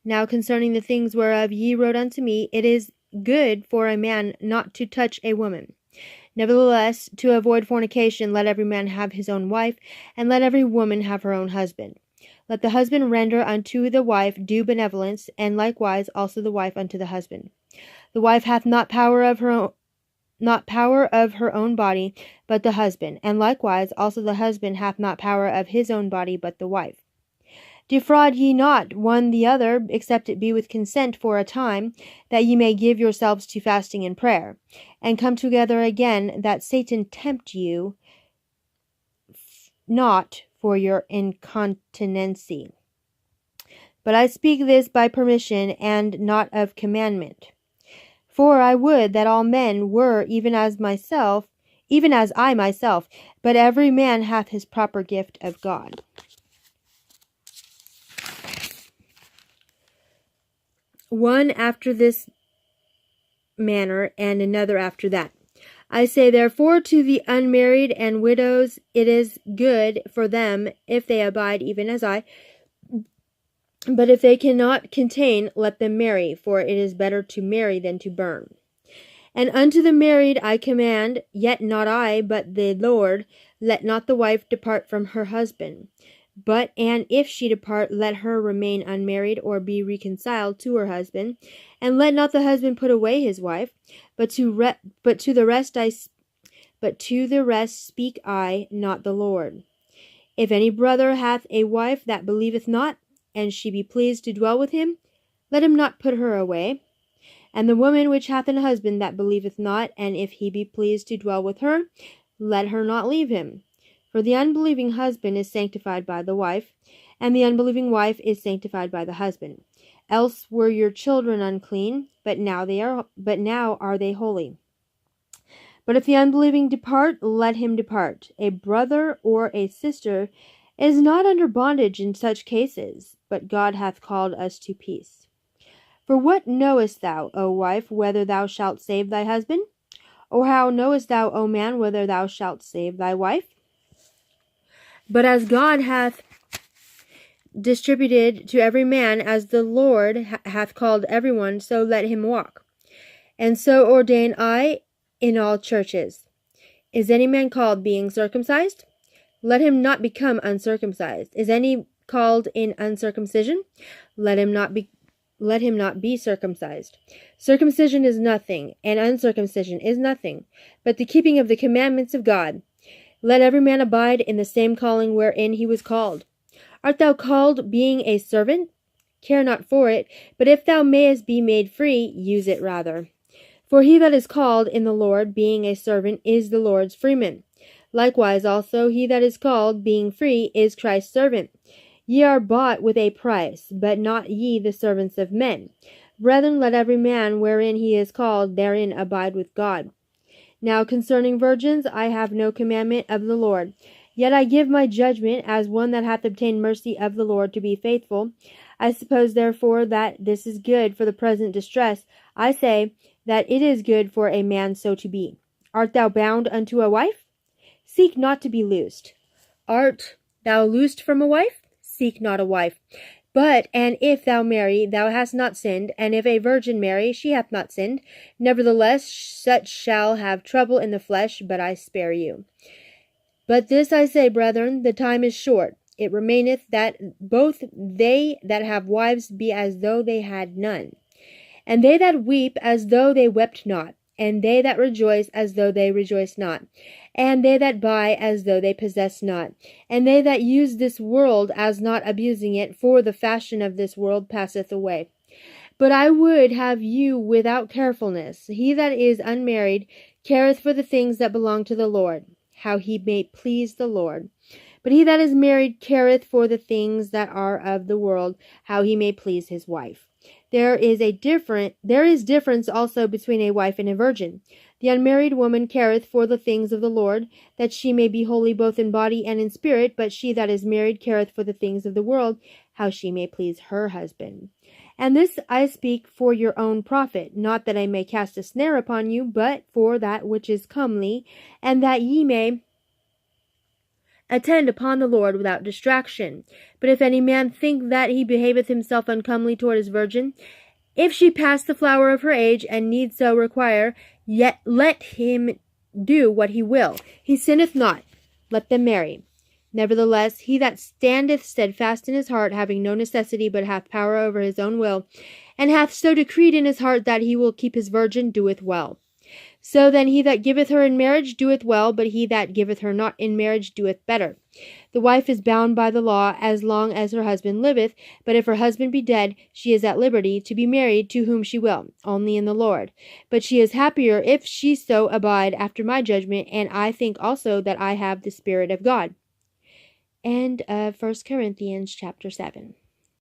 Now concerning the things whereof ye wrote unto me, it is good for a man not to touch a woman. Nevertheless, to avoid fornication, let every man have his own wife, and let every woman have her own husband. Let the husband render unto the wife due benevolence, and likewise also the wife unto the husband. The wife hath not power of her own body, but the husband, and likewise also the husband hath not power of his own body, but the wife. Defraud ye not one the other, except it be with consent for a time, that ye may give yourselves to fasting and prayer, and come together again, that Satan tempt you not for your incontinency. But I speak this by permission, and not of commandment. For I would that all men were even as I myself, but every man hath his proper gift of God. One after this manner, and another after that. I say therefore to the unmarried and widows, it is good for them if they abide even as I. But if they cannot contain, let them marry, for it is better to marry than to burn. And unto the married I command, yet not I, but the Lord, let not the wife depart from her husband. And if she depart, let her remain unmarried, or be reconciled to her husband. And let not the husband put away his wife. But to the rest speak I, not the Lord. If any brother hath a wife that believeth not, and she be pleased to dwell with him, let him not put her away. And the woman which hath an husband that believeth not, and if he be pleased to dwell with her, let her not leave him. For the unbelieving husband is sanctified by the wife, and the unbelieving wife is sanctified by the husband. Else were your children unclean, but now are they holy. But if the unbelieving depart, let him depart. A brother or a sister is not under bondage in such cases, but God hath called us to peace. For what knowest thou, O wife, whether thou shalt save thy husband? Or how knowest thou, O man, whether thou shalt save thy wife? But as God hath distributed to every man, as the Lord hath called everyone, so let him walk. And so ordain I in all churches. Is any man called being circumcised? Let him not become uncircumcised. Is any called in uncircumcision? Let him not be circumcised. Circumcision is nothing, and uncircumcision is nothing, but the keeping of the commandments of God. Let every man abide in the same calling wherein he was called. Art thou called being a servant? Care not for it, but if thou mayest be made free, use it rather. For he that is called in the Lord, being a servant, is the Lord's freeman. Likewise also he that is called, being free, is Christ's servant. Ye are bought with a price, but not ye the servants of men. Brethren, let every man wherein he is called, therein abide with God. Now concerning virgins, I have no commandment of the Lord. Yet I give my judgment as one that hath obtained mercy of the Lord to be faithful. I suppose therefore that this is good for the present distress. I say that it is good for a man so to be. Art thou bound unto a wife? Seek not to be loosed. Art thou loosed from a wife? Seek not a wife. And if thou marry, thou hast not sinned, and if a virgin marry, she hath not sinned. Nevertheless, such shall have trouble in the flesh, but I spare you. But this I say, brethren, the time is short. It remaineth that both they that have wives be as though they had none, and they that weep as though they wept not, and they that rejoice as though they rejoice not, and they that buy as though they possess not, and they that use this world as not abusing it, for the fashion of this world passeth away. But I would have you without carefulness. He that is unmarried careth for the things that belong to the Lord, how he may please the Lord. But he that is married careth for the things that are of the world, how he may please his wife. There is difference also between a wife and a virgin. The unmarried woman careth for the things of the Lord, that she may be holy both in body and in spirit, but she that is married careth for the things of the world, how she may please her husband. And this I speak for your own profit, not that I may cast a snare upon you, but for that which is comely, and that attend upon the Lord without distraction. But if any man think that he behaveth himself uncomely toward his virgin, if she pass the flower of her age, and need so require, yet let him do what he will. He sinneth not. Let them marry. Nevertheless, he that standeth steadfast in his heart, having no necessity, but hath power over his own will, and hath so decreed in his heart that he will keep his virgin, doeth well. So then he that giveth her in marriage doeth well, but he that giveth her not in marriage doeth better. The wife is bound by the law as long as her husband liveth, but if her husband be dead, she is at liberty to be married to whom she will, only in the Lord. But she is happier if she so abide after my judgment, and I think also that I have the Spirit of God. End of 1 Corinthians chapter 7.